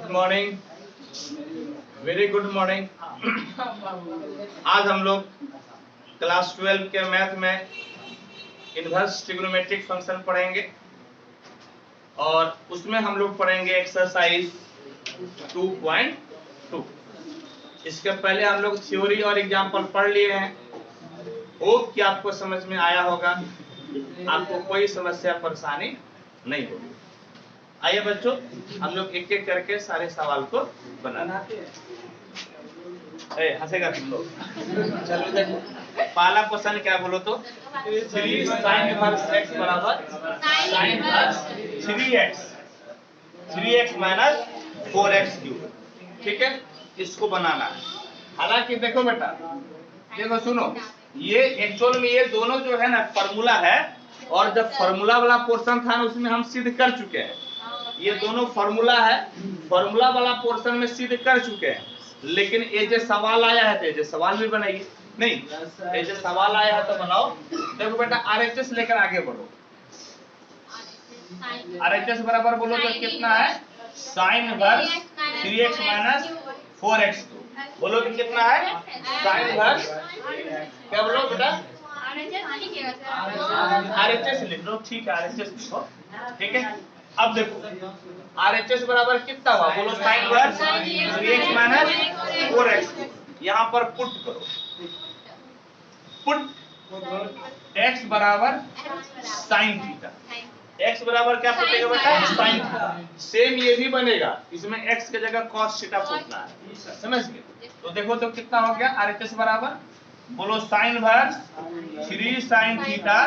Good morning, very good morning. आज हम लोग क्लास 12 के मैथ में इनवर्स ट्रिग्नोमेट्रिक फंक्शन पढ़ेंगे और उसमें हम लोग पढ़ेंगे एक्सरसाइज 2.2। इसके पहले हम लोग थ्योरी और एग्जाम्पल पढ़ लिए हैं। होप कि आपको समझ में आया होगा, आपको कोई समस्या परेशानी नहीं होगी। आइए बच्चों, हम लोग एक एक करके सारे सवाल को बनाते हैं। हंसेगा तुम लोग। चलो देखो, पहला क्वेश्चन क्या बोलो तो 3 sin इनवर्स x बराबर sin inverse 3x minus 4x cube. ठीक है, इसको बनाना है। हालांकि देखो बेटा, देखो सुनो, ये एक्चुअल में ये दोनों जो है ना फॉर्मूला है, और जब फॉर्मूला वाला पोर्शन था ना उसमें हम सिद्ध कर चुके हैं। ये दोनों फॉर्मूला है, फॉर्मूला वाला पोर्शन में सिद्ध कर चुके हैं। लेकिन ये जो सवाल आया है तो ये सवाल भी बनाइए। नहीं, ये जो सवाल आया है तो बनाओ। देखो बेटा, आरएचएस लेकर आगे बढ़ो। आरएचएस बराबर बोलो तो कितना है? Sine inverse 3x minus 4x। बोलो कि कितना है? साइन इनवर्स, क्या बोलो बेटा? आरएचएस लिख लो। ठीक है, आरएचएस लिखो। ठीक है, अब देखो आरएचएस बराबर कितना हुआ? बोलो sine inverse 3x minus 4x। यहाँ पर पुट करो, पुट x बराबर साइन थीटा। x बराबर क्या पुटेगा बेटा? Sine theta. सेम ये भी बनेगा, इसमें x की जगह cos थीटा पुटना है। समझ गए? तो देखो तो कितना हो गया आरएचएस बराबर, बोलो sine inverse 3 sine theta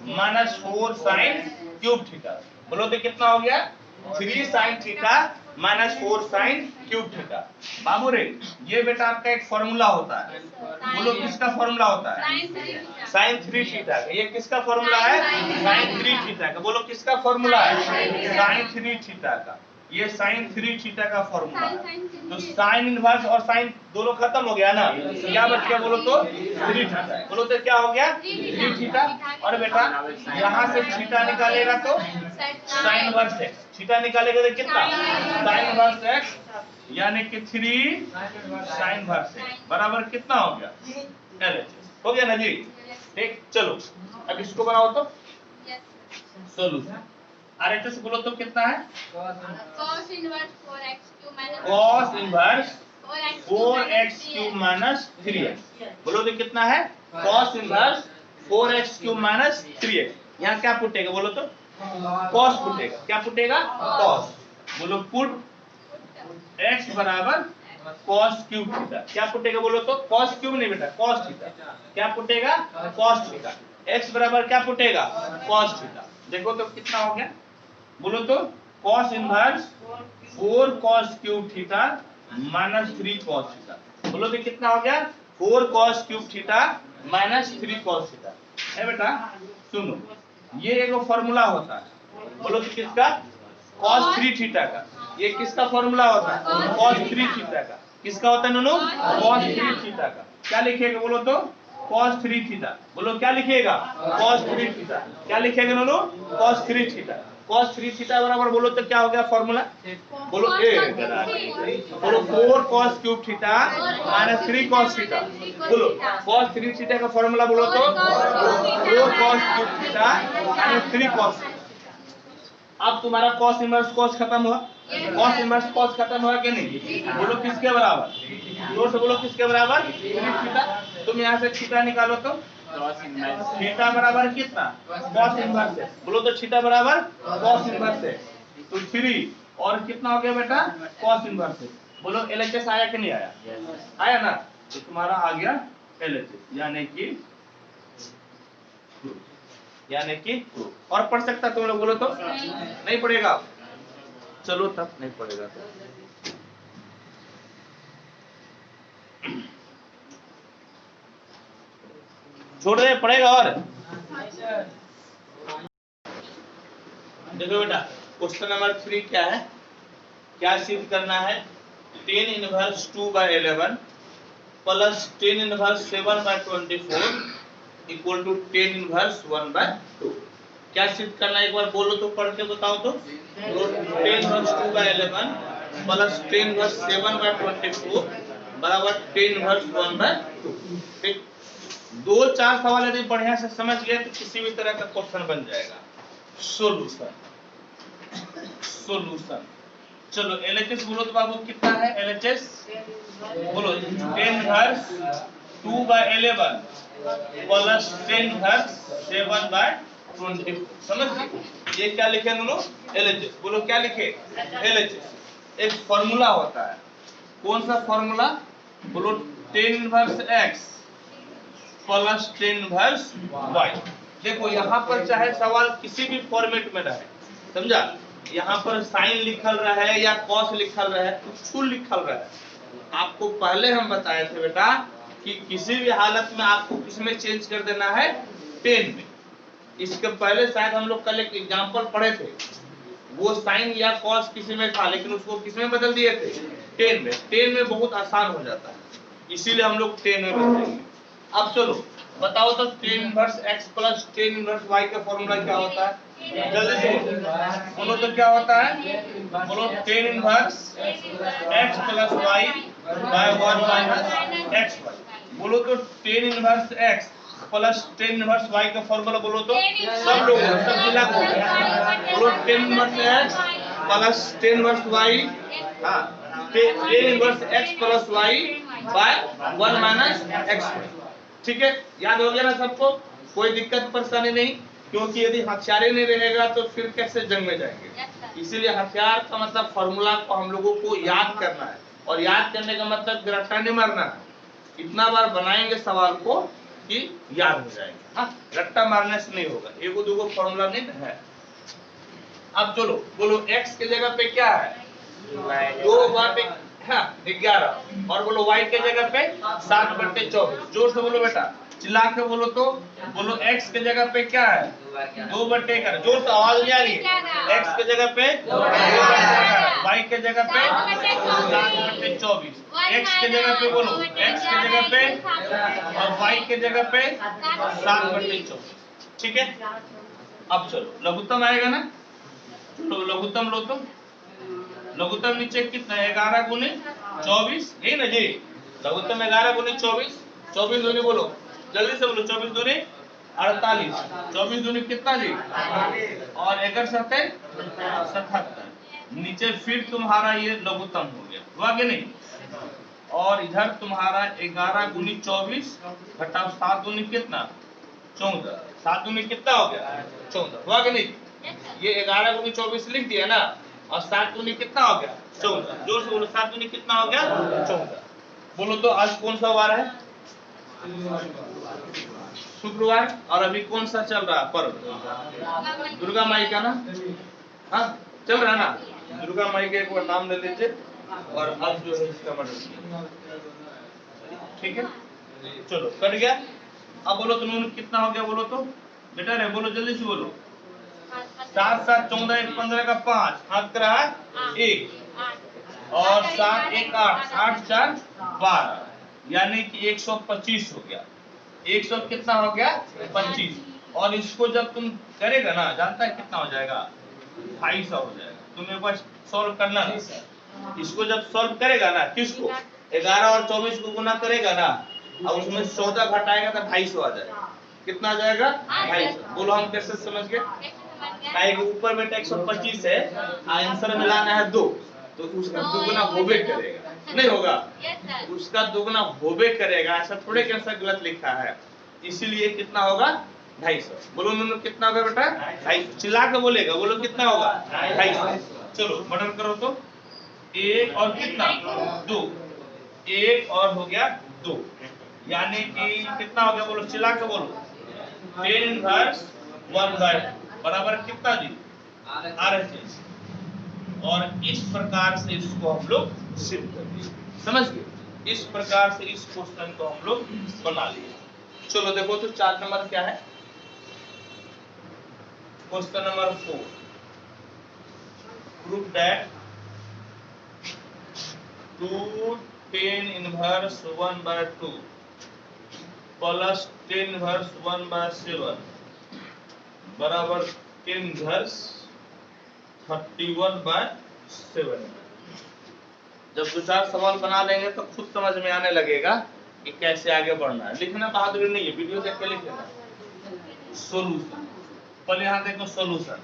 minus 4 sine cube theta. बोलो तो कितना हो गया? 3 sine theta minus 4 sine cube theta. बाबू रे, ये बेटा आपका एक फॉर्मूला होता है। बोलो किसका फॉर्मूला होता है? साइन 3 थीटा का। ये किसका फॉर्मूला है? साइन 3 थीटा का। बोलो किसका फॉर्मूला है? साइन 3 थीटा का। ये साइन 3 थीटा का फॉर्मूला है। तो साइन इनवर्स और साइन दोनों खत्म हो गया ना, क्या बच गया? बोलो तो 3 थीटा। बोलो तो क्या हो गया? 3 थीटा। और बेटा यहाँ से थीटा निकालेगा तो साइन इनवर्स x। थीटा निकालेगा तो कितना? साइन इनवर्स x, यानी कि 3 साइन इनवर्स x बराबर कितना हो गया? LHS। हो गया ना जी? ठीक, चलो अब इसको बनाओ तो सोल्यूशन। आरएचएस बोलो तो कितना है? cos inverse 4x cube minus cos inverse 4x cube minus 3x। बोलो तो कितना है? cos inverse 4x cube minus 3x। यहाँ क्या पुटेगा? बोलो तो cos पुटेगा। क्या पुटेगा? cos। बोलो पुट x बराबर cos क्यूब थीटा। क्या पुटेगा? बोलो तो cos क्यूब नहीं बेटा, cos थीटा। क्या पुटेगा? cos theta. x बराबर क्या पुटेगा? cos theta. देखो तो कितना हो गया? बोलो तो cos inverse 4 cos cube theta minus 3 cos theta. बोलो तो कितना हो गया? 4 cos cube theta minus 3 cos theta. है बेटा, सुनो, ये एक फॉर्मूला होता है। बोलो तो किसका? cos 3 थीटा का। ये किसका फॉर्मूला होता है? cos 3 थीटा का। किसका होता है नोनो? cos 3 थीटा का। क्या लिखेगा? बोलो तो cos 3 थीटा। बोलो क्या लिखेगा? cos 3 theta. क्या लिखेगा नोनो? cos 3 theta. cos 3 थीटा बराबर बोलो तो क्या हो गया फॉर्मूला? बोलो बोलो 4 cos cube theta minus 3 cos theta. बोलो cos 3 थीटा का फॉर्मूला बोलो तो 4 cos cube theta minus 3 cos। अब तुम्हारा cos इनवर्स cos खत्म हुआ, cos इनवर्स cos खत्म हुआ कि नहीं? बोलो किसके बराबर? जोर से बोलो किसके बराबर? थीटा। तुम यहाँ से थीटा निकालो तो थीटा बराबर कितना? cos इनवर्स है। बोलो तो थीटा बराबर cos इनवर्स है। तो 3 और कितना हो गया बेटा? cos इनवर्स है। बोलो LHS आया कि नहीं आया? आया ना? तो तुम्हारा आ गया LHS, यानी कि और पढ़ सकता तुम लोग? बोलो तो नहीं पढ़ेगा? चलो तब नहीं पढ़ेगा तो छोड़ दे, पढ़ेगा। और देखो बेटा, क्वेश्चन नंबर 3 क्या है? क्या सिद्ध करना है? 10 inverse 2/11 plus 10 inverse 7/24 equal to 10 inverse 1/2। क्या सिद्ध करना है? एक बार बोलो तो, पढ़ के बताओ तो। 10 इनवर्स 2/11 प्लस टेन इनवर्स 7/24 बराबर टेन इनवर्स 1/2। ठीक, 2-4 सवाल यदि बढ़िया से समझ गए तो किसी भी तरह का क्वेश्चन बन जाएगा। सॉल्यूशन चलो एलएचएस बोलो तो बाबू कितना है एलएचएस बोलो 10 इनवर्स 2/11 प्लस 10 इनवर्स 7/24। समझ गए? ये क्या लिखे हम लोग एलएचएस। बोलो क्या लिखे एलएचएस। एक फॉर्मूला होता है, कौन सा फॉर्मूला बोलो 10 inverse x plus 10 inverse y। देखो यहाँ पर चाहे सवाल किसी भी फॉर्मेट में रहे, समझा, यहाँ पर साइन लिखल रहा है या कॉस लिखल रहा है, कुछ लिखल रहा है, आपको पहले हम बताए थे बेटा कि किसी भी हालत में आपको किसमें चेंज कर देना है 10 में। इसके पहले शायद हम लोग कल एक एग्जांपल पढ़े थे, वो साइन या कॉस किसी में था लेकिन उसको किसमें बदल दिए थे 10 में। 10 में बहुत आसान हो जाता है, इसीलिए हम लोग 10 में बदलेंगे। अब चलो बताओ तो 10 inverse x plus 10 inverse y का फॉर्मूला क्या होता है, जल्दी से बोलो तो क्या होता है, बोलो 10 inverse x plus y by 1 minus xy। बोलो तो 10 inverse x plus 10 inverse y का फॉर्मूला बोलो तो सब लोग सब जिला को बोलो 10 inverse x plus 10 inverse y, हां 10 inverse x plus y by 1 minus xy। ठीक है, याद हो गया ना सबको, कोई दिक्कत परेशानी नहीं, क्योंकि यदि हथियार ही नहीं रहेगा तो फिर कैसे जंग में जाएंगे। इसीलिए हथियार का मतलब फॉर्मूला को हम लोगों को याद करना है, और याद करने का मतलब रट्टा नहीं मारना है। इतना बार बनाएंगे सवाल को कि याद हो जाएगा। हाँ, रट्टा मारने से नहीं होगा, एगो दूगो फॉर्मूला नहीं है। अब चलो बोलो x के जगह पे क्या है 11 और बोलो y के जगह पे 7/24। जोर से बोलो बेटा, चिल्ला के बोलो तो बोलो x के जगह पे क्या है 2/11। जोर से आवाज नहीं आ रही है। x के जगह पे 2/11, y के जगह पे 7/24। x के जगह पे बोलो x के जगह पे और y के जगह पे 7/24। ठीक है, अब चलो लघुत्तम आएगा ना, चलो लघुत्तम लो तो लघुत्तम नीचे कितना है 11 गुने 24, यही ना जी, लघुत्तम 11 गुने 24, 24 दूनी बोलो जल्दी से बोलो 24 दूनी 48, 24 दूनी कितना जी और 1 सत्ते 77। नीचे फिर तुम्हारा ये लघुत्तम हो गया, हुआ कि नहीं। और इधर तुम्हारा 11 गुनी 24 घटाओ 7 दूनी कितना 14, 7 दूनी कितना हो गया 14, हुआ कि नहीं। ये 11 गुनी 24 लिख दिया ना, और 7 दूनी कितना हो गया 14। जोर से बोलो 7 दूनी कितना हो गया 14। बोलो तो आज कौन सा वार है शुक्रवार, और अभी कौन सा चल रहा है पर्व दुर्गा माई का ना, हाँ चल रहा है ना, दुर्गा माई के एक बार नाम ले लीजिए और अब जो है इसका मर्डर। ठीक है, चलो कट गया। अब बोलो तो नून कितना हो गया, बोलो तो बेटा रे बोलो जल्दी से बोलो 7 7 14 1 15 का 5 हाथ कर रहा है 1 और 7 1 8 8 4 12, यानी कि 125 हो गया। 100 कितना हो गया 25, और इसको जब तुम करेगा ना जानता है कितना हो जाएगा 250 हो जाएगा। तुम्हें बस सॉल्व करना है, इसको जब सॉल्व करेगा ना किसको 11 और 24 को गुना करेगा ना और उसमें 14 घटाएगा तो 250 आ जाएगा। कितना आ जाएगा 250। बोलो हम कैसे समझ गए, ऊपर बेटा 125 है, आंसर मिलाना है 2, तो उसका दुगना होबे करेगा, नहीं होगा उसका दुगना होबे करेगा, ऐसा थोड़े कि आंसर गलत लिखा है, इसीलिए कितना होगा 250। बोलो नूनू कितना होगा बेटा 250, चिल्ला के बोलेगा, बोलो कितना होगा 250। चलो मर्डर करो तो 1 और कितना 2, 1 और हो गया 2, यानी कि कितना हो गया, बोलो चिल्ला के बोलो 10 इनवर्स 1/2 बराबर कितना जी RHS। और इस प्रकार से इसको हम लोग सिद्ध कर दिए, समझ गए। इस प्रकार से इस क्वेश्चन को हम लोग बना लिए। चलो देखो तो 4 नंबर क्या है, question number 4, prove that 2 10 inverse 1/2 plus 10 inverse 1/7 बराबर 10 इनवर्स 31/7। जब 2-4 सवाल बना लेंगे तो खुद समझ में आने लगेगा कि कैसे आगे बढ़ना है। लिखना बहादुरी नहीं है, वीडियो देख के लिख लेना। सोल्यूशन, पहले यहाँ देखो सोल्यूशन।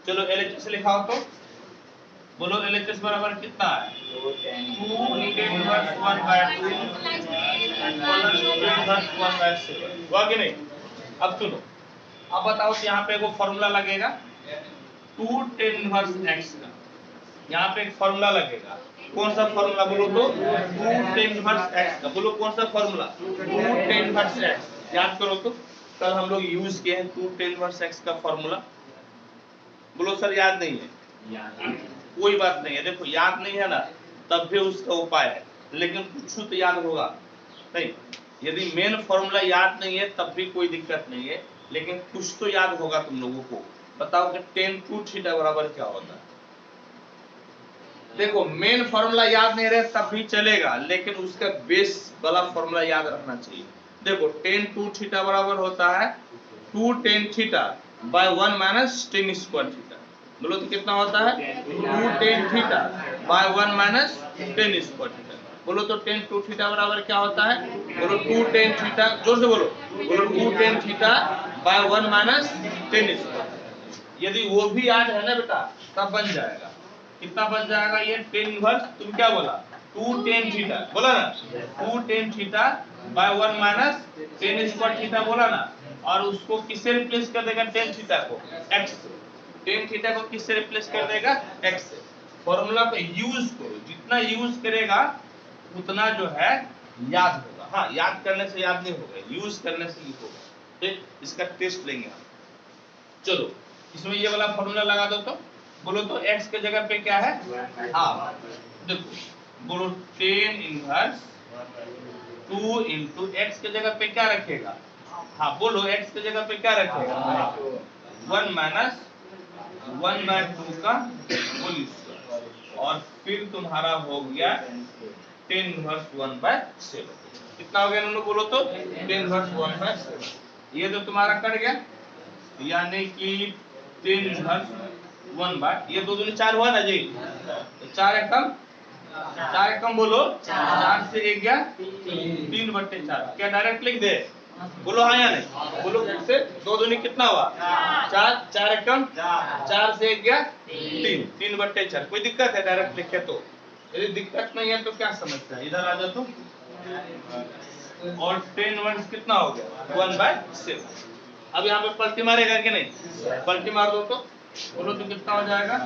चलो एलएचएस लिखाओ तो बोलो एलएचएस बराबर कितना है? 2 tan इनवर्स 1/2 प्लस 2 इनवर्स 1/7 हुआ कि नहीं? अब सुनो, अब बताओ कि यहाँ पे एगो फॉर्मूला लगेगा 2 tan इनवर्स x का। यहाँ पे एक फॉर्मूला लगेगा, कौन सा फॉर्मूला बोलो तो? 2 tan इनवर्स x का। बोलो कौन सा फॉर्मूला? 2 tan inverse x। याद करो तो, कल हम लोग यूज किए हैं 2 tan इनवर्स x का फॉर्मूला। बोलो सर याद नहीं है? कोई बात नहीं है, देखो याद नहीं है ना, तब भी उसका उपाय है, लेकिन कुछ तो याद होगा नहीं। यदि मेन फॉर्मूला याद नहीं है तब भी कोई दिक्कत नहीं है, लेकिन कुछ तो याद होगा तुम लोगों को। बताओ कि tan 2 थीटा बराबर क्या होता है? देखो मेन फॉर्मूला याद नहीं रहे तब भी चलेगा, लेकिन उसका बेस वाला फॉर्मूला याद रखना चाहिए। देखो tan 2 थीटा बराबर होता है 2 tan theta by 1 minus tan square theta. बोलो तो कितना होता है? 2 tan theta by 1 minus tan square theta. बोलो तो tan 2 थीटा बराबर क्या होता है? बोलो 2 tan थीटा, जोर से बोलो, बोलो 2 tan theta by 1 minus tan square. यदि वो भी याद है ना बेटा तब बन जाएगा। कितना बन जाएगा ये? tan इनवर्स, तुम क्या बोला? 2 tan थीटा बोला ना, 2 tan theta by 1 minus tan square theta बोला ना, और उसको किससे रिप्लेस कर देगा? tan थीटा को x से। tan थीटा को किससे रिप्लेस कर देगा? x से। फॉर्मूला को यूज करो, जितना यूज करेगा उतना जो है याद होगा। हाँ, याद करने से याद नहीं होगा, यूज करने से ही होगा। ठीक, इसका टेस्ट लेंगे हम। चलो इसमें ये वाला फॉर्मूला लगा दो तो बोलो तो x के जगह पे क्या है? हाँ देखो, बोलो tan इनवर्स 2 इंटू x के जगह पे क्या रखेगा? हाँ बोलो x के जगह पे क्या रखेगा? 1 माइनस 1/2 का होल स्क्वायर, और फिर तुम्हारा हो गया tan इनवर्स 1/7। कितना हो गया इन्होंने बोलो तो? tan inverse 1/7। ये तो तुम्हारा कट गया, यानी कि tan इनवर्स 1/, ये 2 दूनी 4 हुआ ना जी, 4 एकम बोलो, 4 से 1 गया 3/4। क्या डायरेक्ट लिख दे? बोलो हाँ या नहीं? बोलो से 2 दूनी कितना हुआ? 4, 4 एकम 4 से 1 गया 3/4। कोई दिक्कत है डायरेक्ट लिखे तो? यदि दिक्कत नहीं है तो क्या समस्या है? इधर आ जाओ तो। और tan इनवर्स कितना हो गया? 1/7। अब यहाँ पे पलटी मारेगा कि नहीं? पलटी मार दो तो बोलो तो कितना हो जाएगा?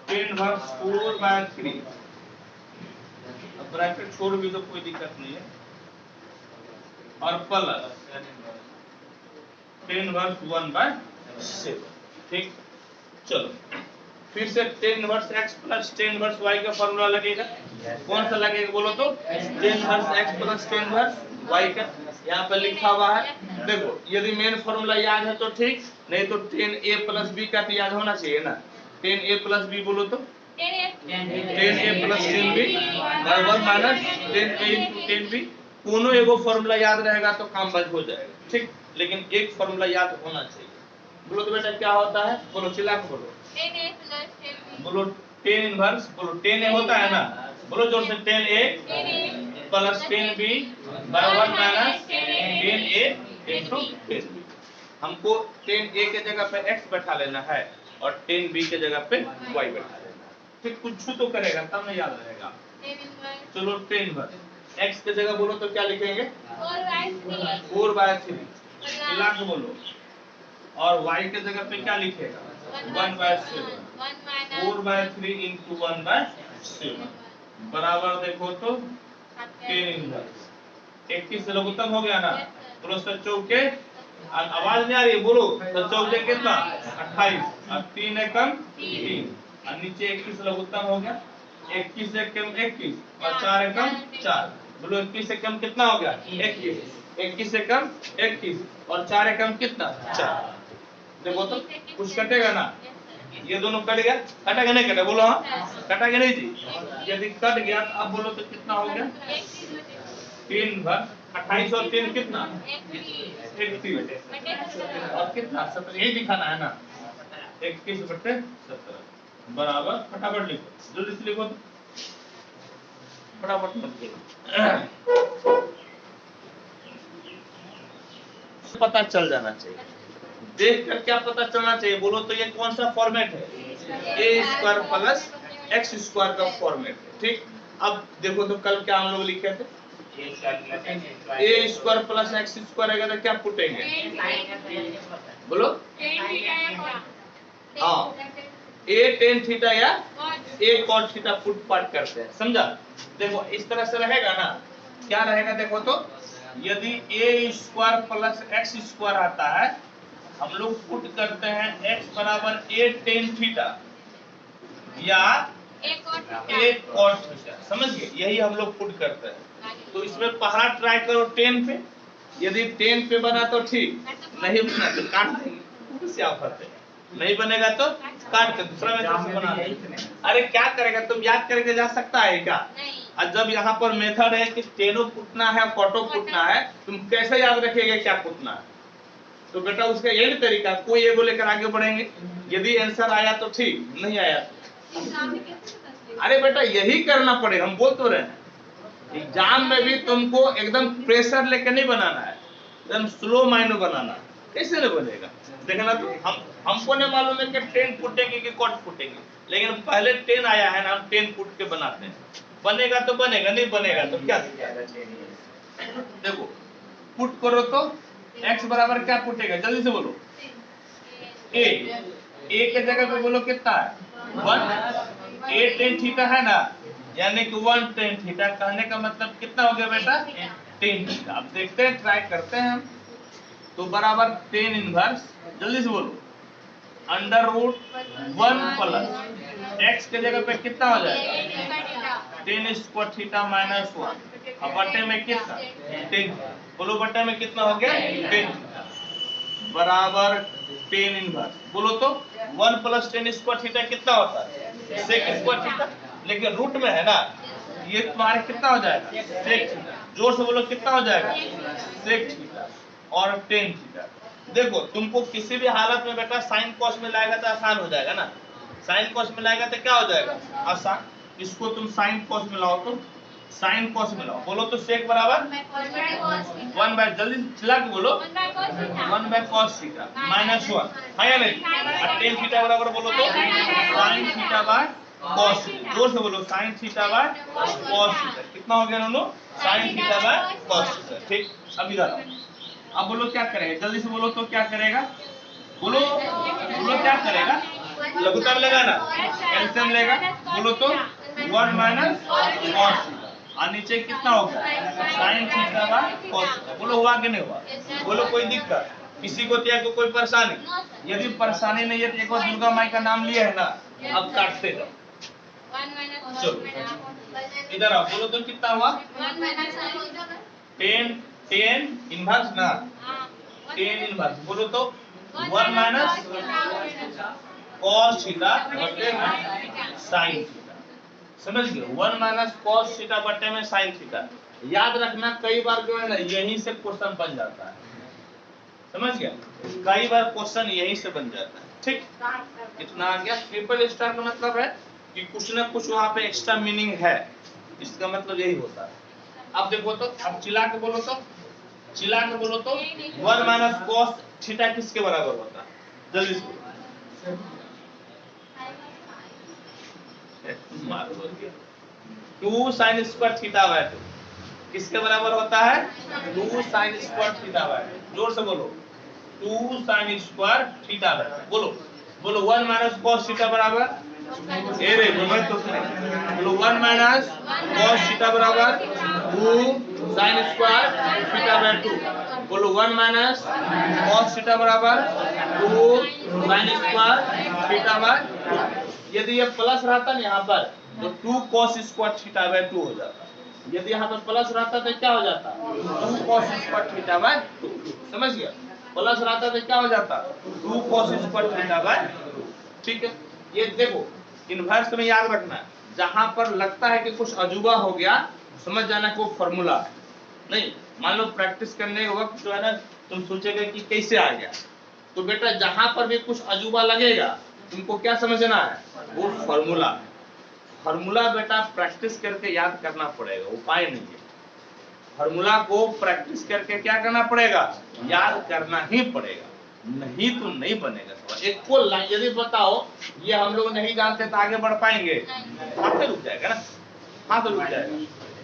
tan inverse 4/3। अब ब्रैकेट छोड़ भी तो कोई दिक्कत नहीं है, और प्लस tan इनवर्स 1/7। ठीक, चलो फिर से tan inverse x plus tan inverse y का फॉर्मूला लगेगा। कौन सा लगेगा बोलो तो? tan inverse x plus tan inverse y का यहाँ पे लिखा हुआ है। देखो यदि मेन फॉर्मूला याद है तो ठीक, नहीं तो tan a प्लस b का तो याद होना चाहिए ना। tan a प्लस b बोलो तो tan a plus tan b by 1 minus tan a into tan b। दोनों एगो फॉर्मूला याद रहेगा तो काम बंद हो जाएगा। ठीक, लेकिन एक फॉर्मूला याद होना चाहिए। बोलो तो बेटा क्या होता है? बोलो चिल्ला के बोलो, tan a plus tan b। बोलो tan इनवर्स, बोलो tan a होता है ना, बोलो जोर से tan a plus tan b by 1 minus tan a into tan b। हमको tan a के जगह पे x बैठा लेना है और tan b के जगह पे y बैठा लेना है। फिर कुछ तो करेगा तब नहीं याद रहेगा। tan inverse चलो tan इनवर्स x के जगह बोलो तो क्या लिखेंगे? 4/3 4/3 मिला के बोलो, और y के जगह पे क्या लिखेगा? 1/7। 1 minus 4/3 इंटू 1/7 बराबर देखो तो tan इनवर्स 21 से लघुत्तम हो गया ना। बोलो सर चौके, आवाज नहीं आ रही है, बोलो सर चौके कितना? 28 और 3 एकम 3, और नीचे 21 लघुत्तम हो गया। 21 एकम 21 और 4 एकम 4। बोलो 21 एकम कितना हो गया? 21। 21 एकम 21 और 4 एकम कितना? 4। देखो तो कुछ कटेगा ना? ये दोनों कट गया, कटेगा नहीं कटा? बोलो हाँ, कटेगा नहीं जी। यदि कट गया तो अब बोलो तो कितना हो गया? 3 भर 28 और 3 कितना? 31 और कितना? 17। यही दिखाना है ना, 21/17 बराबर, फटाफट लिखो, जल्दी से लिखो। फटाफट मत लिखो, पता चल जाना चाहिए। देख कर क्या पता चलना चाहिए बोलो तो, ये कौन सा फॉर्मेट है, ए स्क्वायर प्लस एक्स स्क्वायर का फॉर्मेट है। ठीक, अब देखो तो कल क्या हम लोग लिखे थे, ए स्क्वायर प्लस एक्स स्क्वायर अगर क्या पुटेंगे बोलो, हाँ ए टेन थीटा या ए कॉट थीटा पुट पार्ट करते हैं, समझा। देखो इस तरह से रहेगा ना, क्या रहेगा देखो तो, यदि ए स्क्वायर प्लस एक्स स्क्वायर आता है, हम लोग पुट करते हैं x बराबर ए टेन थीटा या ए कॉट थीटा, समझ गए, यही हम लोग पुट करते हैं। तो इसमें पहला ट्राई करो 10 पे, यदि 10 पे बना तो ठीक, नहीं बना तो काट देंगे, क्या फर्क है, नहीं बनेगा तो काट के दूसरा मेथड से बना देंगे। अरे क्या करेगा, तुम याद करके जा सकता है क्या, और जब यहाँ पर मेथड है कि टेनो पुटना है कॉटो पुटना है, तुम कैसे याद रखेगा क्या पुटना है, तो बेटा उसका यही तरीका, कोई एगो लेकर आगे बढ़ेंगे, यदि आंसर आया तो ठीक, नहीं आया अरे बेटा यही करना पड़ेगा, हम बोल तो रहे हैं एग्जाम में भी तुमको एकदम प्रेशर लेकर नहीं बनाना है, एकदम स्लो माइंड में बनाना है, कैसे नहीं बनेगा देखना। तो हमको नहीं मालूम है कि 10 फुटेंगे कि कॉट फुटेंगे, लेकिन पहले 10 आया है ना, हम 10 फुट के बनाते हैं, बनेगा तो बनेगा, नहीं बनेगा तो क्या देखो, पुट करो तो x बराबर क्या पुटेगा, जल्दी से बोलो, a के जगह पे बोलो कितना है 1, a टेन थीटा है ना, यानी कि 1 टेन थीटा, कहने का मतलब कितना हो गया बेटा 10 थीटा। अब देखते हैं, ट्राई करते हैं हम, तो बराबर 10 इनवर्स, जल्दी से बोलो, अंडर रूट 1 प्लस x के जगह पे कितना हो जाएगा 10 स्क्वायर थीटा माइनस 1, अब बटे में कितना 10, बोलो बटे में कितना हो गया 10 बराबर 10 इनवर्स, बोलो तो 1 प्लस 10 स्क्वायर थीटा कितना होता है सेक स्क्वायर थीटा, लेकिन रूट में है ना, ये तुम्हारे कितना हो जाएगा सेक थीटा, जोर से बोलो कितना हो जाएगा सेक थीटा और 10 थीटा। देखो तुमको किसी भी हालत में बेटा साइन कॉस में लाएगा तो आसान हो जाएगा ना, साइन कॉस में लाएगा तो क्या हो जाएगा आसान, इसको तुम साइन कॉस में लाओ तो साइन कॉस में लाओ, बोलो तो सेक बराबर 1 बाय, जल्दी चिल्ला के बोलो 1 बाय कॉस थीटा माइनस 1 है या नहीं, और 10 थीटा बराबर बोलो तो sine theta by cos theta, जोर से बोलो sine theta by cos theta, कितना हो गया दोनों sine theta by cos theta. ठीक, अब इधर आओ, अब बोलो क्या करेगा, जल्दी से बोलो तो क्या करेगा, बोलो बोलो क्या करेगा, लघुत्तम लेगा ना, एलसीएम लेगा, बोलो तो 1 माइनस कॉस थीटा, और नीचे कितना होगा sine theta by cos theta, बोलो हुआ कि नहीं हुआ, बोलो कोई दिक्कत किसी को दिया को कोई परेशानी, यदि परेशानी नहीं है तो एक बार दुर्गा माई का नाम लिया है ना, अब काटते जाओ, चलो इधर आओ, बोलो तो कितना हुआ 10 इनवर्स ना 10 इनवर्स, बोलो तो 1 माइनस कॉस थीटा बटे साइन थीटा, समझ गए, 1 माइनस कॉस थीटा बटे में साइन थीटा। याद रखना कई बार जो है ना यहीं से क्वेश्चन बन जाता है, समझ गया, कई बार क्वेश्चन यहीं से बन जाता है। ठीक, इतना आ गया। ट्रिपल स्टार का मतलब है कि कुछ ना कुछ वहां पे एक्स्ट्रा मीनिंग है, इसका मतलब यही होता है। अब देखो तो, अब चिल्ला के बोलो तो, चिल्ला के बोलो तो 1 माइनस कॉस थीटा किसके बराबर होता है, जल्दी से 2 साइन स्क्वायर थीटा बाय 2 किसके बराबर होता है 2 साइन स्क्वायर थीटा बाय 2, जोर से बोलो 2 साइन स्क्वायर थीटा बाय 2, बोलो बोलो 1 माइनस कॉस थीटा बराबर, ए रे तो बोलो 1 माइनस कॉस थीटा बराबर 2 साइन स्क्वायर थीटा बाय 2, बोलो 1 माइनस कॉस थीटा बराबर 2 साइन स्क्वायर थीटा बाय 2। यदि ये प्लस रहता ना यहाँ पर तो 2 cos स्क्वायर थीटा बाय 2 हो जाता, यदि यहाँ पर प्लस रहता तो क्या हो जाता 2 cos स्क्वायर थीटा बाय 2, समझ गया, प्लस रहता तो क्या हो जाता 2 cos स्क्वायर थीटा बाय 2। ठीक है, ये देखो इनवर्स में याद रखना, जहां पर लगता है कि कुछ अजूबा हो गया समझ जाना को फॉर्मूला है, नहीं मान लो प्रैक्टिस करने के वक्त जो है ना तुम सोचेगा कि कैसे आ गया, तो बेटा जहां पर भी कुछ अजूबा लगेगा तुमको क्या समझना है वो फॉर्मूला है, फार्मूला बेटा प्रैक्टिस करके याद करना पड़ेगा, उपाय नहीं है। फार्मूला को प्रैक्टिस करके क्या करना पड़ेगा, याद करना ही पड़ेगा, नहीं तो नहीं बनेगा सवाल। एक को यदि बताओ ये हम लोग नहीं जानते तो आगे बढ़ पाएंगे, हाथ रुक जाएगा ना, हाथ रुक जाएगा।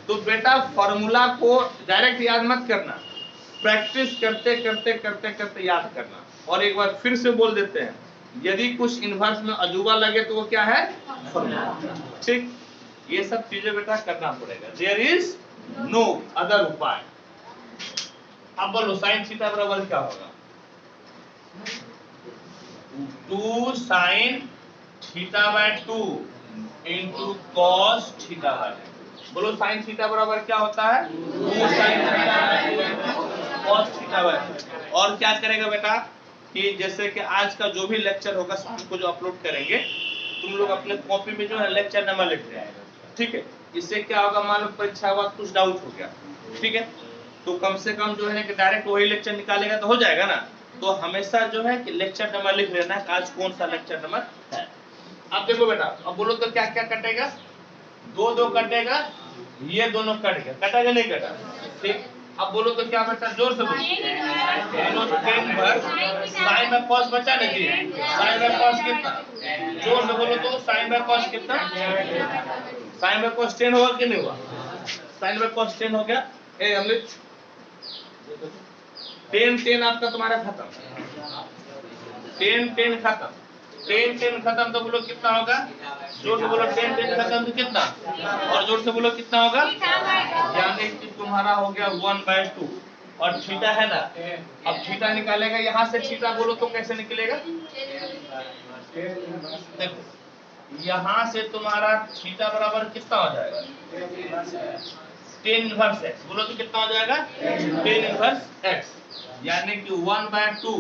तो बेटा फार्मूला को डायरेक्ट याद मत करना, प्रैक्टिस करते करते करते करते याद करना। और एक बार फिर से बोल देते हैं, यदि कुछ इन्वर्स में अजूबा लगे तो वो क्या है, फार्मूला। ठीक, ये सब चीजें बेटा करना पड़ेगा, देयर इज नो अदर उपाय। अब बोलो साइन थीटा बराबर क्या होगा, 2 sin θ/2 इंटू cos θ/2। बोलो साइन थीटा बराबर क्या होता है, 2 sin θ/2 cos θ/2। और क्या करेगा बेटा कि जैसे कि आज का जो भी लेक्चर होगा शाम को जो अपलोड करेंगे, तुम लोग अपने कॉपी में जो है लेक्चर नंबर लिख रहे हैं, ठीक है। इससे क्या होगा, मान लो परीक्षा के बाद कुछ डाउट हो गया, ठीक है, तो कम से कम जो है ना कि डायरेक्ट वही लेक्चर निकालेगा तो हो जाएगा ना। तो हमेशा जो है कि लेक्चर नंबर लिख लेना है, आज कौन सा लेक्चर नंबर है। अब देखो बेटा, अब बोलो तो क्या क्या कटेगा, 2 कटेगा, ये दोनों कट गया, कटेगा नहीं कटा, ठीक। अब बोलो तो क्या बेटा, जोर से बोलो, साइन में कॉस बचा नहीं, साइन में कॉस कितना, जोर से बोलो तो साइन में कॉस कितना, साइन में कॉस 10 हुआ कि नहीं हुआ, साइन में कॉस 10 हो गया। ए अमृत 10 आपका तुम्हारा खत्म, 10 खत्म, 10 खत्म, तो बोलो कितना होगा, जोर से बोलो 10 खत्म तो कितना, और जोर से बोलो कितना होगा, यानी कि तुम्हारा हो गया 1/2। और थीटा है ना, अब थीटा निकालेगा, यहाँ से थीटा बोलो तो कैसे निकलेगा, देखो यहाँ से तुम्हारा थीटा बराबर कितना हो जाएगा, tan इनवर्स x, बोलो तो कितना हो जाएगा, tan इनवर्स x, यानी कि 1/2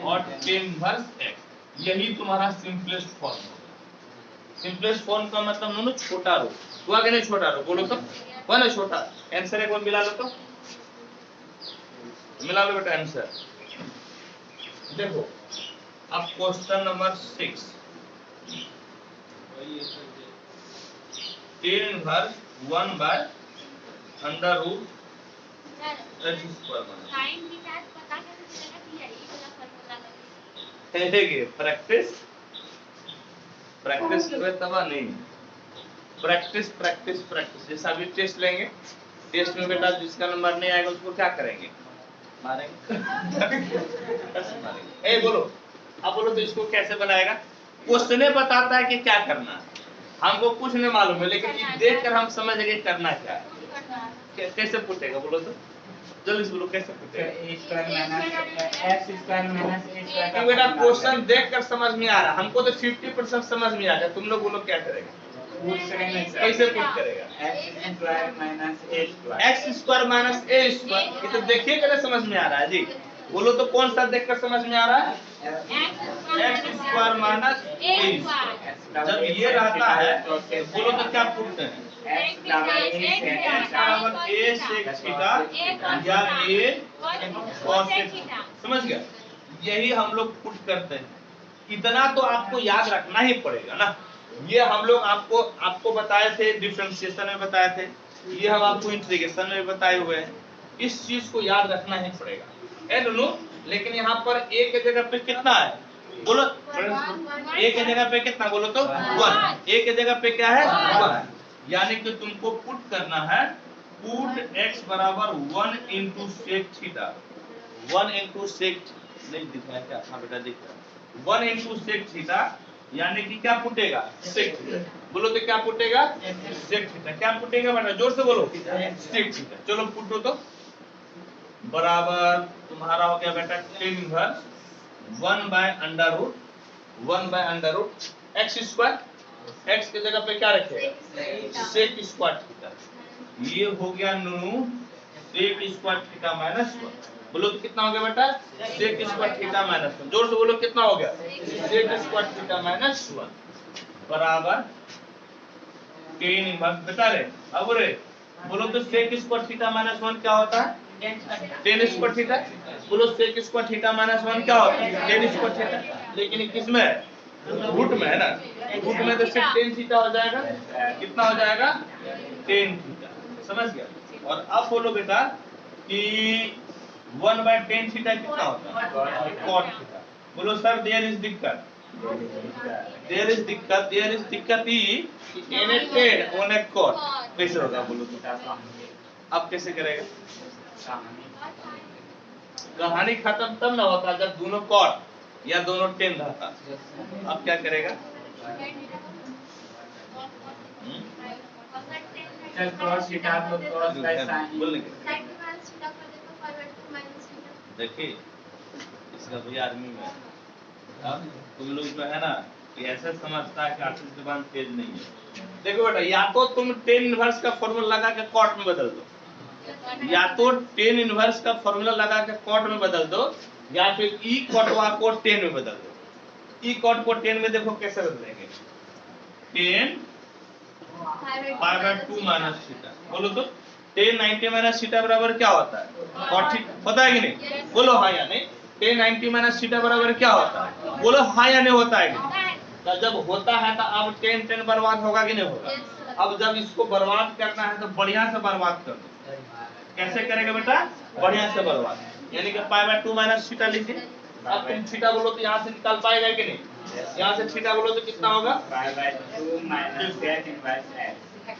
और tan इनवर्स x, यही तुम्हारा सिंपलेस्ट फॉर्म होगा। सिंपलेस्ट फॉर्म का मतलब नो छोटा रो हुआ कि नहीं, छोटा रो बोलो तो हुआ ना छोटा। आंसर एक बार मिला लो तो, मिला लो बेटा आंसर। देखो अब question number 6, tan inverse 1/√x²। Sine theta पता कैसे चलेगा कि यही वाला फार्मूला लगेगा, देखिए प्रैक्टिस प्रैक्टिस करें तब नहीं, प्रैक्टिस प्रैक्टिस प्रैक्टिस। जैसा भी टेस्ट लेंगे, टेस्ट में बेटा जिसका नंबर नहीं आएगा उसको क्या करेंगे, मारेंगे। मारेंगे। ए बोलो, अब बोलो तो इसको कैसे बनाएगा, क्वेश्चन बताता है कि क्या करना है, हमको कुछ नहीं मालूम है, लेकिन ये देखकर हम समझ गए करना क्या है। कैसे पूछेगा बोलो तो, जल्दी से बोलो कैसे पूछेगा। बेटा क्वेश्चन देखकर समझ में आ रहा, हमको तो 50% समझ में आ गया, तुम लोग बोलो क्या करेगा, कैसे पुट करेगा, x² - a²। ये तो देखिए कैसे समझ में आ रहा है जी, बोलो तो कौन सा देखकर समझ में आ रहा है, x² - a²। जब ये रहता है बोलो तो क्या पूछते हैं, x बराबर a sec थीटा या a cos थीटा, समझ गया। यही हम लोग पुट करते हैं, इतना तो आपको याद रखना ही पड़ेगा ना। ये हम लोग आपको बताए थे, डिफरेंशिएशन में बताए थे, ये हम आपको इंटीग्रेशन में बताए हुए हैं, इस चीज को याद रखना ही पड़ेगा, है दोनों। लेकिन यहाँ पर a के जगह पे कितना है बोलो, a के जगह पे कितना बोलो तो 1, a के जगह पे क्या है 1, यानी कि तुमको पुट करना है, पुट x बराबर 1 इंटू सेक थीटा, 1 इंटू सेक नहीं दिख रहा है क्या, हाँ बेटा दिख रहा है, 1 इंटू सेक थीटा, यानी कि क्या पुटेगा सेक थीटा, बोलो तो क्या पुटेगा सेक थीटा, क्या पुटेगा बेटा जोर से बोलो सेक थीटा। चलो पुटो तो, बराबर तुम्हारा हो गया बेटा tan इनवर्स 1/√x², x के जगह पे क्या रखेगा सेक स्क्वायर थीटा, ये हो गया no sec square theta minus 1। बोलो तो कितना हो गया बेटा सेक स्क्वायर थीटा माइनस 1, जोर से बोलो कितना हो गया सेक स्क्वायर थीटा माइनस 1 बराबर tan इनवर्स बता रहे। अब रे बोलो तो सेक स्क्वायर थीटा माइनस 1 क्या होता है tan स्क्वायर थीटा, बोलो सेक स्क्वायर थीटा माइनस 1 क्या होता है tan स्क्वायर थीटा, लेकिन किस में रूट में है ना, रूट में तो सिर्फ टेन थीटा हो जाएगा। कितना हो जाएगा? Tan theta. समझ गया? और अब बोलो बेटा कि 1/10 थीटा कितना होता है? Cot theta. बोलो सर देयर इज दिक्कत। देयर इज दिक्कत ही in a tan on a cot कैसे होगा बोलो तो? अब कैसे करेगा? कहानी खत्म तब ना होता जब दोनों कॉट या दोनों टेन रहता। अब क्या करेगा? देखिए इसका भी आर्मी में अब तुम लोग जो है ना ये ऐसा समझता है कि आर्थिक जुबान तेज नहीं है। देखो बेटा या तो तुम टेन इनवर्स का फॉर्मूला लगा के कॉट में बदल दो, या तो टेन इनवर्स का फॉर्मूला लगा के कॉट में बदल दो, या फिर ई कॉटवा को 10 में बदल दो। ई कॉट को 10 में देखो कैसे बदलेंगे? 10 π/2 माइनस थीटा। बोलो तो 10 90 माइनस थीटा बराबर क्या होता है? कॉट थीटा होता है कि नहीं? बोलो हाँ या नहीं? 10 90 माइनस थीटा बराबर क्या होता है? बोलो हाँ या नहीं होता है कि नहीं? तो जब होता है तो अब 10 बर्बाद होगा कि नहीं होगा? अब जब इसको बर्बाद करना है तो बढ़िया से बर्बाद कर दो। कैसे करेगा बेटा? बढ़िया से बर्बाद, यानी कि π/2 माइनस थीटा लिखिए। अब तुम थीटा बोलो तो यहाँ से निकाल पाएगा कि नहीं? यहाँ से थीटा बोलो तो कितना होगा?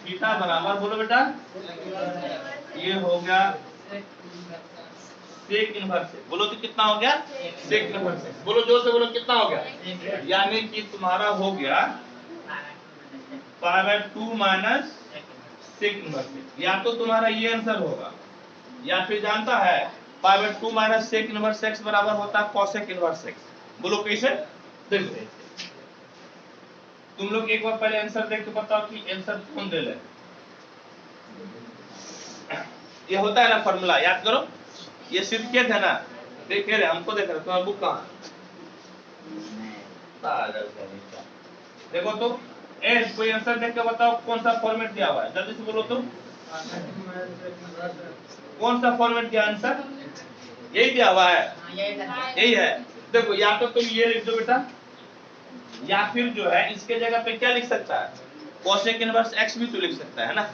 थीटा बराबर बोलो बेटा ये हो गया सेक इनवर्स। बोलो तो कितना हो गया? Sec inverse. बोलो जोर से बोलो कितना हो गया? यानी कि तुम्हारा हो गया π/2 माइनस सेक इनवर्स। या तो तुम्हारा ये आंसर होगा, या फिर जानता है π/2 माइनस सेक इनवर्स x बराबर होता है कोसेक इनवर्स x। बोलो कैसे? देखो तुम लोग एक बार पहले आंसर देख के बताओ कि आंसर कौन दे ले। ये होता है ना फॉर्मूला, याद करो। ये सिद्ध है ना? देख रहे हमको देख रहे तुम्हारा बुक कहाँ? देखो तो कोई आंसर देख के बताओ कौन सा फॉर्मेट दिया हुआ है, जल्दी से बोलो तो। कौन सा फॉर्मेट दिया आंसर? यही दिया हुआ है, यही है। देखो या तो तुम ये लिख दो बेटा, या फिर जो है इसके जगह पे क्या लिख सकता है? कोसेक इनवर्स x भी तो लिख सकता है ना।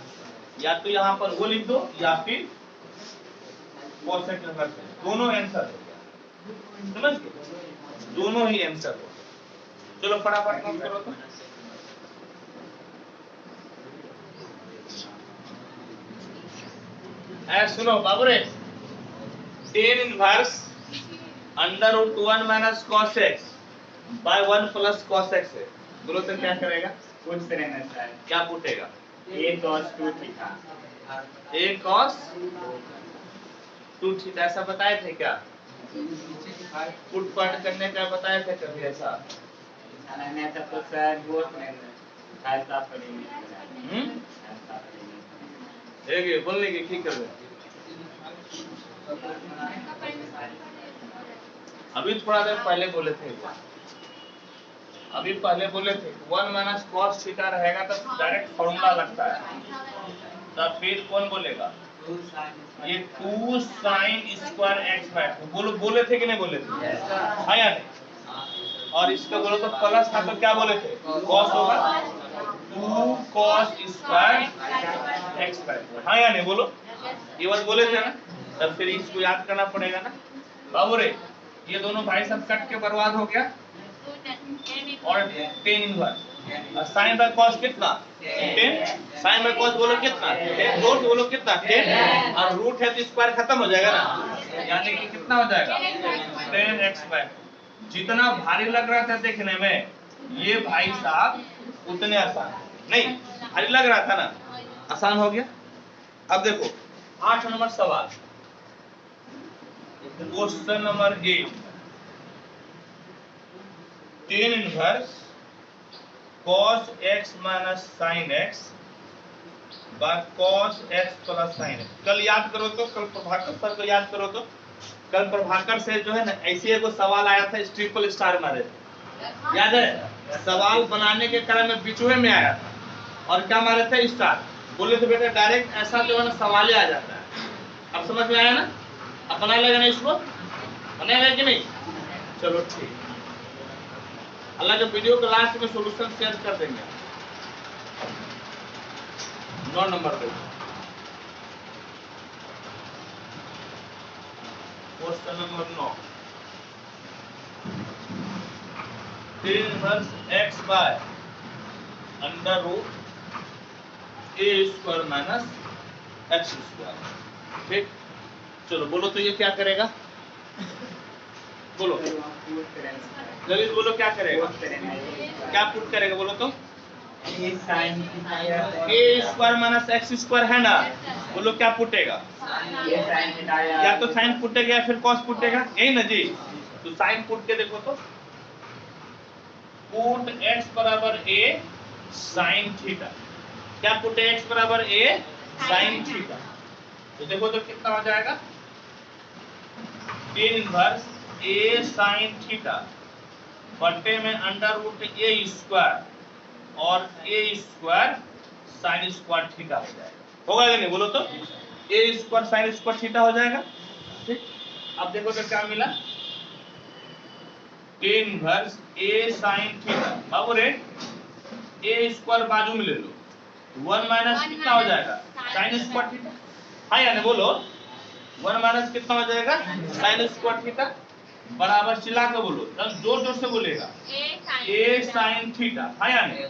या तो यहाँ पर वो लिख दो या फिर कोसेक इनवर्स, दोनों आंसर हो गया। समझ गए? दोनों ही आंसर हो गया। चलो फटाफट नोट करो तो। सुनो बाबूरे, tan inverse √1 minus cos x by 1 plus cos x है। बोलो तो क्या करेगा? कुछ से रहना सर। क्या पूछेगा? a cos 2 theta. a cos 2 theta ऐसा बताए थे क्या? पुट पार्ट करने का बताए थे कभी ऐसा? नहीं तब तो सर वो ऐसा पढ़ेंगे। ये बोलने की ठीक कर दो। अभी थोड़ा देर पहले बोले थे, अभी पहले बोले थे 1 माइनस cos थीटा रहेगा तो डायरेक्ट फॉर्मूला लगता है। तब फिर कौन बोलेगा? ये 2 sin स्क्वायर x/2। बोलो बोले थे कि नहीं बोले थे? हाँ या नहीं? और इसका बोलो तो प्लस था तो क्या बोले थे? cos होगा 2 cos स्क्वायर x/2। हाँ या नहीं? बोलो ये बात बोले थे ना। तब फिर इसको याद करना पड़ेगा ना बाबू रे। ये दोनों भाई सब कट के बर्बाद हो गया और 10 इनवर्स और sin बाय cos कितना? 10। sin बाय cos बोलो कितना? 10। रूट बोलो कितना? 10 और रूट है तो स्क्वायर खत्म हो जाएगा ना, यानी कि कितना हो जाएगा? 10x/2। जितना भारी लग रहा था देखने में, ये भाई साहब उतने आसान नहीं। भारी लग रहा था ना, आसान हो गया। अब देखो 8 नंबर सवाल, question number 8। Tan inverse cos x minus sin x by cos x plus sin x। कल याद करो तो, कल प्रभाकर सर को याद करो तो, कल प्रभाकर से जो है ना ऐसे एक सवाल आया था, ट्रिपल स्टार मारे थे, याद है? सवाल बनाने के क्रम में बिचुए में आया था और क्या मारे थे? स्टार। बोले थे बेटा डायरेक्ट ऐसा जो है ना सवाल ही आ जाता है। अब समझ में आया ना? अपना लेगा ना इसको? बनाएगा कि नहीं? चलो ठीक। हालांकि वीडियो के लास्ट में सॉल्यूशन शेयर कर देंगे। 9 नंबर देखो, question number 9, tan inverse x by under root a square minus x square. ठीक, चलो बोलो तो ये क्या करेगा, बोलो जल्दी बोलो क्या करेगा, क्या पुट करेगा बोलो तो, ये sine a square minus x square है ना, बोलो क्या पुटेगा, ये साइन थीटा या तो साइन पुटेगा या फिर कॉस पुटेगा, यही ना जी। तो साइन पुट के देखो तो, पुट x बराबर a साइन थीटा, क्या पुटे x बराबर a साइन थीटा, तो देखो तो कितना हो जाएगा, tan inverse a sine theta बटे में अंडर रूट a स्क्वायर और a square sine square theta हो जाएगा, होगा कि नहीं बोलो तो, a square sine square theta हो जाएगा। ठीक, अब देखो तो क्या मिला, tan inverse a sine theta, बाबू रे a स्क्वायर बाजू में ले लो, 1 माइनस कितना हो जाएगा साइन स्क्वायर थीटा, हाँ या नहीं बोलो, 1 माइनस कितना हो जाएगा साइन स्क्वायर थीटा, बराबर चिल्ला के बोलो, तब जोर जोर से बोलेगा a साइन थीटा, हाँ या नहीं,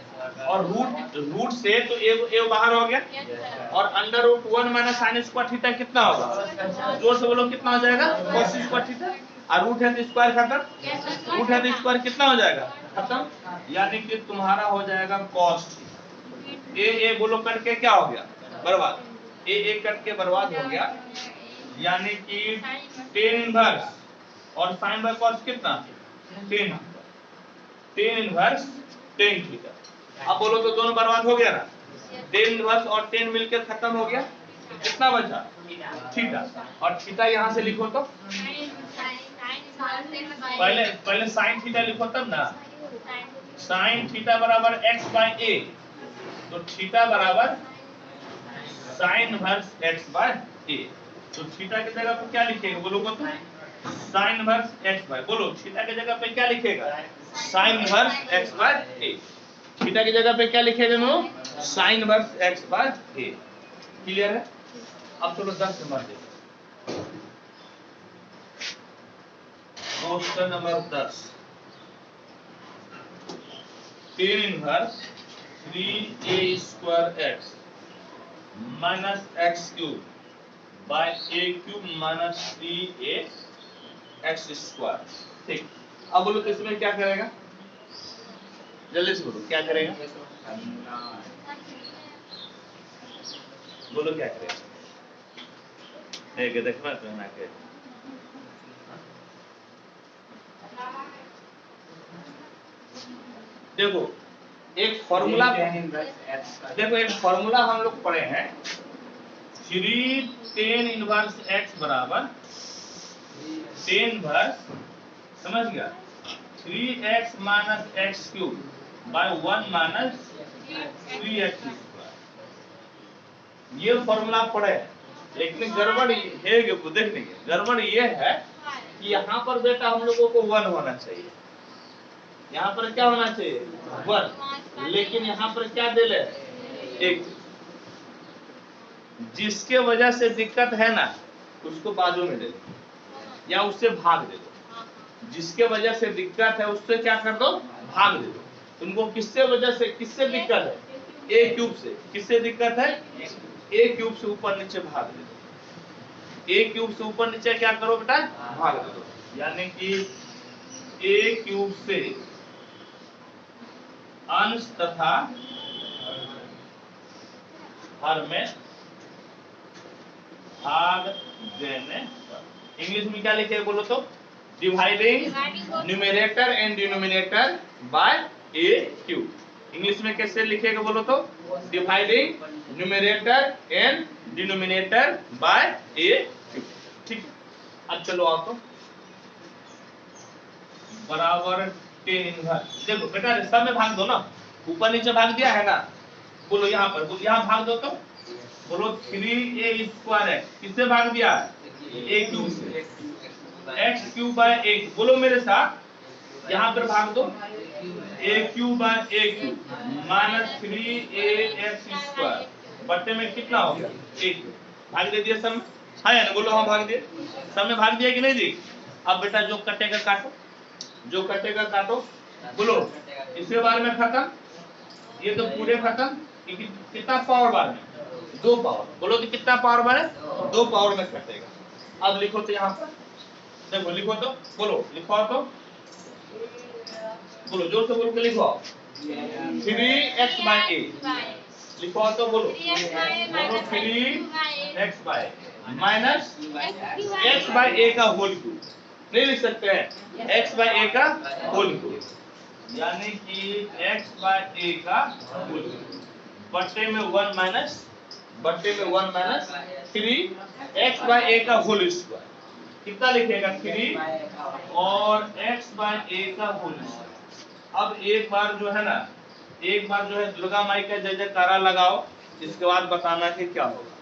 और रूट से तो a बाहर हो गया, और under root 1 minus sine square theta कितना होगा, जोर से बोलो कितना हो जाएगा cos स्क्वायर थीटा, और रूट है तो स्क्वायर खत्म, रूट है तो स्क्वायर कितना हो जाएगा खत्म, यानी कि तुम्हारा हो जाएगा cos, ए बोलो करके क्या हो गया बर्बाद, ए करके बर्बाद हो गया, यानी कि tan इनवर्स और sin बाय cos कितना, tan इनवर्स tan थीटा, अब बोलो तो दोनों बर्बाद हो गया ना, tan इनवर्स और tan मिलकर खत्म हो गया, तो कितना बचा थीटा, और थीटा यहाँ से लिखो तो, पहले sin थीटा लिखो तब ना, sin थीटा बराबर x बाय a, तो थीटा बराबर sin inverse x by a, तो थीटा की जगह पे क्या लिखेगा बोलोगे तो, sin इनवर्स x बाय, बोलो थीटा की जगह पे क्या लिखेगा sin inverse x by a, theta की जगह पे क्या लिखेगा no sin inverse x by a, clear है। अब चलो 10 नंबर देखो, question number 10, tan inverse 3a square x minus x cube by a cube minus 3a x square. ठीक, अब बोलो तो इसमें क्या करेगा, जल्दी से बोलो क्या करेगा, बोलो क्या करेगा, एक देखना तो ना के देखो एक फॉर्मूला, देखो एक फॉर्मूला हम लोग पढ़े हैं, 3 tan इनवर्स x बराबर tan इनवर्स, समझ गया, 3x minus x cube by 1 minus 3x square, ये फॉर्मूला पढ़े, लेकिन गड़बड़ है, देखने की गड़बड़ ये है कि यहाँ पर बेटा हम लोगों को 1 होना चाहिए, यहाँ पर क्या होना चाहिए 1, लेकिन यहाँ पर क्या दे ले एक, जिसके वजह से दिक्कत है ना उसको बाजू में दे दो या उससे भाग दे दो, जिसके वजह से दिक्कत है उससे क्या कर दो भाग दे दो, तुमको किससे वजह से, किससे दिक्कत है a क्यूब से, किससे दिक्कत है a क्यूब से ऊपर नीचे भाग दे दो, a क्यूब से ऊपर नीचे क्या करो बेटा भाग दे दो, यानी कि a क्यूब से अंश तथा हर में भाग देने पर, इंग्लिश में क्या लिखे बोलो तो, dividing numerator and denominator by a cube, English में कैसे लिखेगा बोलो तो, dividing numerator and denominator by a cube. ठीक, अब चलो आओ तो, बराबर tan इनवर्स, देखो बेटा सब में भाग दो ना, ऊपर नीचे भाग दिया है ना, बोलो यहाँ पर, बोलो यहाँ भाग दो तो, बोलो 3a स्क्वायर है, किससे भाग दिया a क्यूब से, x क्यूब बाय 8, बोलो मेरे साथ यहाँ पर भाग दो ए Q by A Q minus 3ax² बट्टे में कितना हो गया 1 भाग दे दिया सब में, है ना? बोलो हाँ भाग दिए, सब में भाग दिया कि नहीं दी? अब बेटा जो कटेगा काटो, जो कटेगा काटो, बोलो इसके बारे में खत्म, ये तो पूरे खत्म। कितना पावर बार में 2 पावर, बोलो कि कितना पावर बार है 2 पावर में कटेगा। अब लिखो तो यहाँ पर देखो, लिखो तो बोलो, लिखो तो बोलो, जोर से बोल के लिखो 3x/a, लिखो तो बोलो 3x/ माइनस x/a का होल क्यूब, नहीं लिख सकते हैं x/a का होल क्यूब, यानी कि x/a का होल क्यूब बट्टे में 1 माइनस 3x/a का होल स्क्वायर, कितना लिखेगा 3 और x/a का होल स्क्वायर। अब एक बार जो है दुर्गा माई का जय जयकारा लगाओ, इसके बाद बताना कि क्या होगा।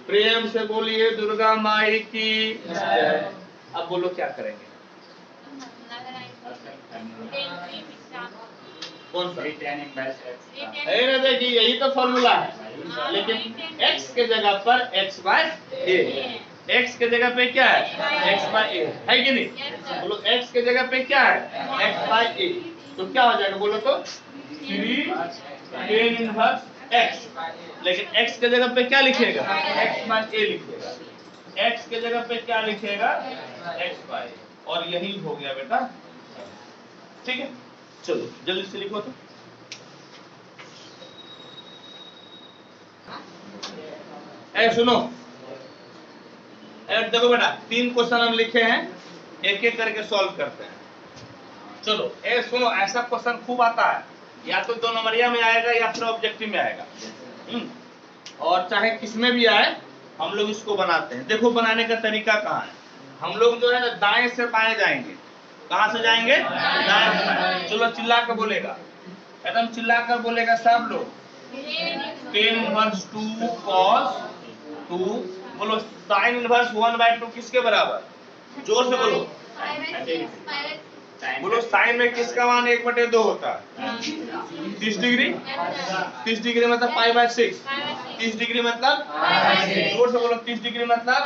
प्रेम से बोलिए दुर्गा माई की। अब बोलो क्या करेंगे, कौन सा? देखिए यही तो फॉर्मूला है, लेकिन x के जगह पर x/a, x के जगह पे क्या है x/a, है कि नहीं? बोलो x के जगह पे क्या है x/a, तो क्या हो जाएगा बोलो तो 3 tan इनवर्स x, लेकिन x के जगह पे क्या लिखेगा x/a लिखेगा, x के जगह पे क्या लिखेगा x/a, और यही हो गया बेटा, ठीक है? चलो जल्दी से लिखो तो। सुनो, देखो बेटा 3 क्वेश्चन हम लिखे हैं, एक एक करके सॉल्व करते हैं। चलो सुनो, ऐसा क्वेश्चन खूब आता है, या तो 2 नंबरिया में आएगा या फिर ऑब्जेक्टिव में आएगा, और चाहे किसमें भी आए हम लोग इसको बनाते हैं। देखो बनाने का तरीका कहाँ है, हम लोग जो है ना दाएं से बाएं जाएंगे। कहां से जाएंगे? दाएं से बाएं। चलो चिल्ला कर बोलेगा, एकदम चिल्ला कर बोलेगा सब लोग, tan इनवर्स 2 cos 2, बोलो sin इनवर्स 1/2 किसके बराबर? जोर से बोलो, बोलो साइन में किसका मान 1/2 होता है? 30 डिग्री, 30 डिग्री मतलब π/6, 30 डिग्री मतलब जोर से बोलो 30 डिग्री मतलब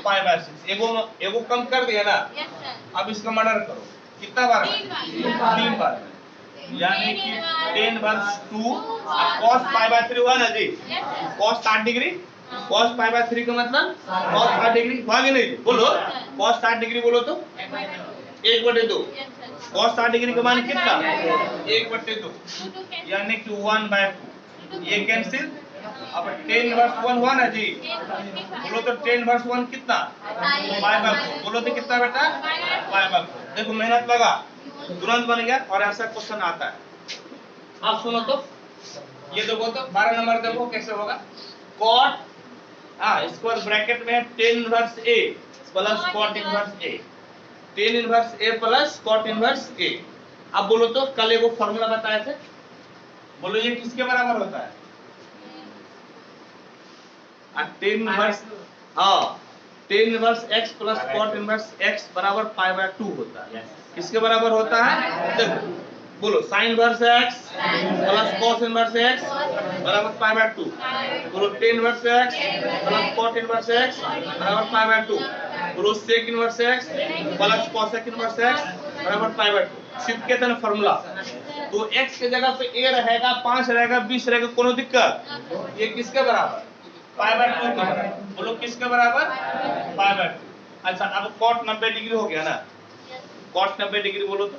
π/6। एगो कम कर दिया ना, अब इसका मर्डर करो, कितना बार? 3 बार, यानी कि tan इनवर्स 2 cos π/3 हुआ ना जी, cos 60 डिग्री, cos π/3 का मतलब cos 60 डिग्री हुआ कि नहीं? बोलो cos 60 डिग्री, बोलो तो 1/2, cos 60 डिग्री का मान कितना 1/2, यानी कि 1/2, ये कैंसिल। अब tan इनवर्स 1 हुआ ना जी, बोलो तो tan इनवर्स 1 कितना π/4, बोलो तो कितना बेटा π/4। देखो मेहनत लगा, तुरंत बन गया, और ऐसा क्वेश्चन आता है। अब सुनो तो, ये देखो तो 12 नंबर देखो कैसे होगा, cot स्क्वायर ब्रैकेट में tan inverse a plus cot inverse a, tan inverse a plus cot inverse a। अब बोलो तो कल एगो फॉर्मूला बताए थे, बोलो ये किसके बराबर होता है? tan inverse tan inverse x plus cot inverse x बराबर π/2 होता है। किसके बराबर होता है? देखो बोलो sin inverse x plus cos inverse x बराबर π/2, बोलो tan inverse x plus cot inverse x बराबर π/2, बोलो sec inverse x plus cosec inverse x बराबर π/2। सिद्ध के तन फार्मूला, तो x के जगह पे a रहेगा, 5 रहेगा, 20 रहेगा, कोनो दिक्कत? ये किसके बराबर? π/2 के बराबर। बोलो किसके बराबर? π/2। अच्छा अब cot 90 डिग्री हो गया ना, cot 90 डिग्री बोलो तो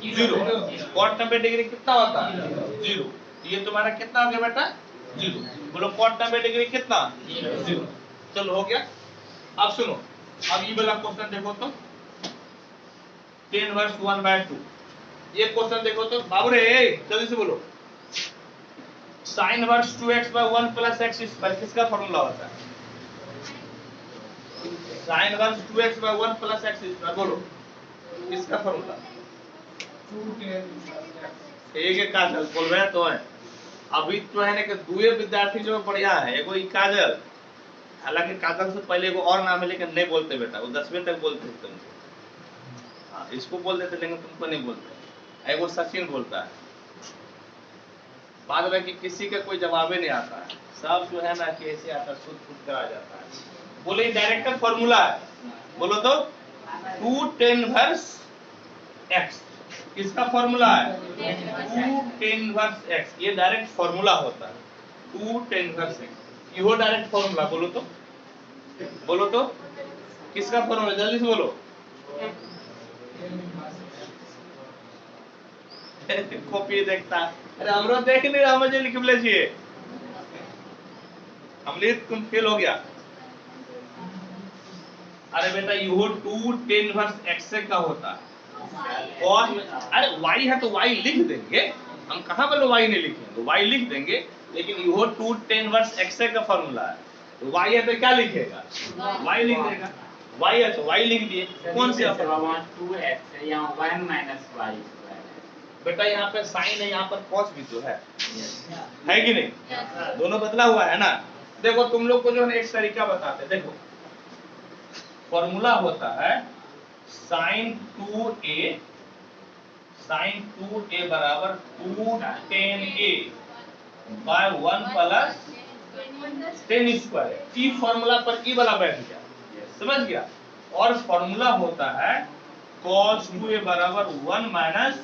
0, cot 90 डिग्री कितना होता है? 0। ये तुम्हारा कितना हो गया बेटा? 0। बोलो cot 90 डिग्री कितना? 0। चलो हो गया। अब सुनो, अब ये वाला क्वेश्चन देखो तो, tan इनवर्स 1/2, ये क्वेश्चन देखो तो बाबू रे जल्दी से बोलो, sin inverse 2x/1 plus x² किसका फॉर्मूला होता है? sin inverse 2x/1 plus x², बोलो किसका फॉर्मूला? एक काजल बोल रहे तो है, अभी तो है ना कि दुए विद्यार्थी जो बढ़िया है, एगो ई काजल, हालांकि काजल से पहले एगो और नाम है लेकिन नहीं बोलते बेटा, वो 10वीं तक बोलते थे तुमको। हाँ, इसको बोल देते लेकिन तुमको नहीं बोलते। एक वो सचिन बोलता है, बाद में कि किसी का कोई जवाब ही नहीं आता है, सब जो है ना कैसे आता शुद्ध शुद्ध करा जाता है। बोले डायरेक्ट का फॉर्मूला है, बोलो तो 2 tan इनवर्स x, किसका फॉर्मूला है 2 tan इनवर्स x, ये डायरेक्ट फॉर्मूला होता है 2 tan इनवर्स x, ये हो डायरेक्ट फॉर्मूला। बोलो तो किसका फॉर्मूला, जल्दी से बोलो। कॉपी देखता, अरे हमरो देख नहीं रहा, मुझे लिख ले चाहिए, अमृत तुम फेल हो गया। अरे बेटा यू 2 tan इनवर्स x से का होता है cos में, अरे y है तो y लिख देंगे, हम कहां बोलो y नहीं लिखेंगे, y लिख देंगे, लेकिन यू 2 tan इनवर्स x से का फार्मूला है, तो y है तो क्या लिखेगा, y लिख देगा, y है तो y लिख दिए। कौन से 2x है, यहाँ 1 minus y बेटा यहाँ पे साइन है, यहाँ पर cos भी तो है कि नहीं, दोनों बदला हुआ है ना। देखो तुम लोग को जो है एक तरीका बताते, देखो फॉर्मूला होता है sin 2a बराबर 2 tan a by 1 plus tan square, ई फॉर्मूला पर ई वाला बैठ गया, समझ गया। और फॉर्मूला होता है cos 2a बराबर 1 minus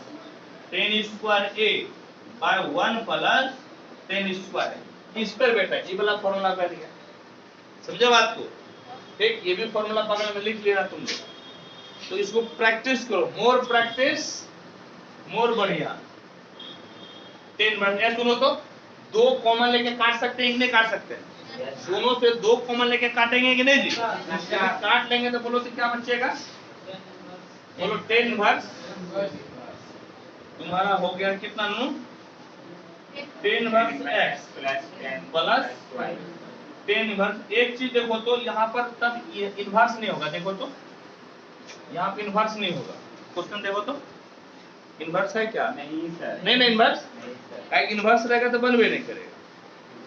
tan square a by 1 plus tan square, इस पर बैठा ये वाला फॉर्मूला बैठ गया, समझे बात को। ठीक, ये भी फॉर्मूला बगल में लिख लेना तुम लोग, तो इसको प्रैक्टिस करो, मोर प्रैक्टिस मोर बढ़िया। 10 ए सुनो तो, 2 कॉमन लेके काट सकते हैं कि नहीं काट सकते, दोनों से 2 कॉमन लेके काटेंगे कि नहीं जी, काट लेंगे तो बोलो तो क्या बचेगा, बोलो 10 इनवर्स तुम्हारा हो गया कितना नू 10 इनवर्स x प्लस 10 इनवर्स। एक चीज देखो तो यहाँ पर तब इनवर्स नहीं होगा, देखो तो यहाँ पे इनवर्स नहीं होगा, क्वेश्चन देखो तो इनवर्स है क्या, नहीं सर, नहीं इनवर्स, इनवर्स रहेगा तो बनवे नहीं करेगा,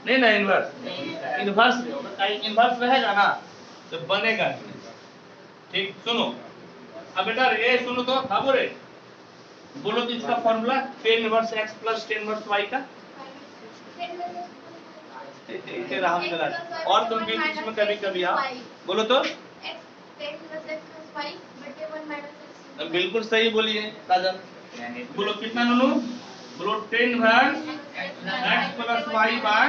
नहीं ना इनवर्स, इनवर्स नहीं होगा, इनवर्स रहेगा ना तो बनेगा नहीं। ठीक, सुनो अब बेटा ये सुनो तो, हाँ बोले बोलो तो इसका formula 10 inverse x plus 10 inverse y का, और तुम भी इसमें कभी कभी आओ, बोलो तो बिल्कुल सही बोलिए काजल, बोलो कितना नूनू, बोलो 10 inverse x plus y by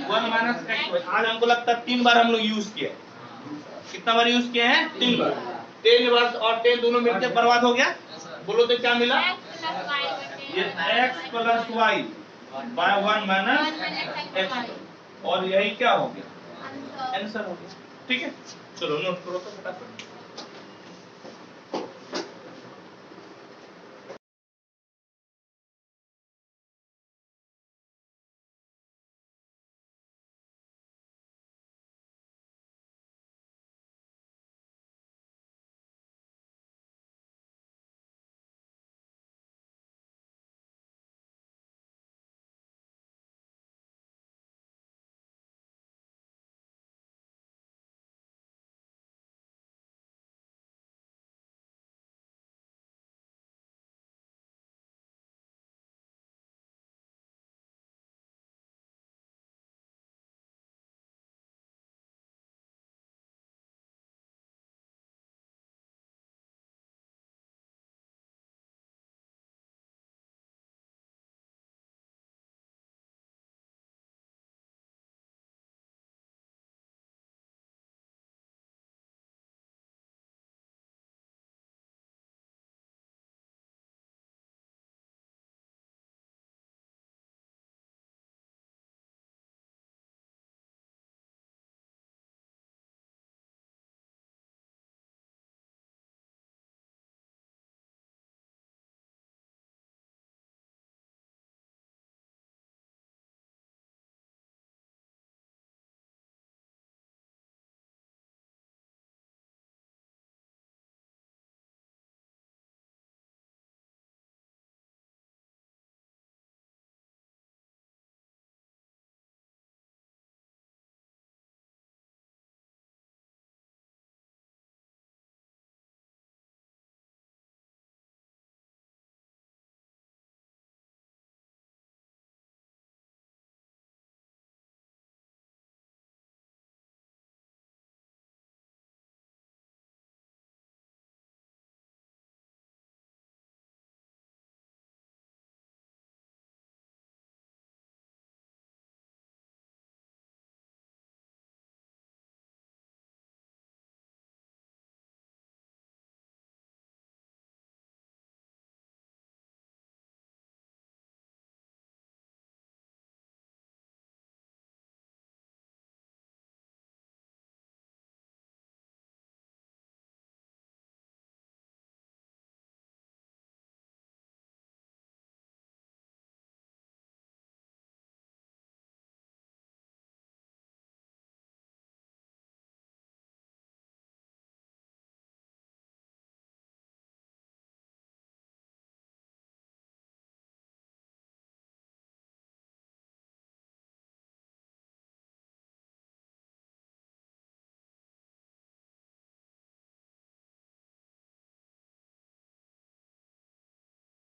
1 minus x। आज हमको लगता है 3 बार हम लोग यूज किए, कितना बार यूज किए हैं, 3 बार। 10 इनवर्स और 10 दोनों मिलकर बर्बाद हो गया, बोलो तो क्या मिला, ये x plus y by 1 minus x, और यही क्या हो गया, आंसर हो गया। ठीक है, चलो नोट करो तो फटाफट।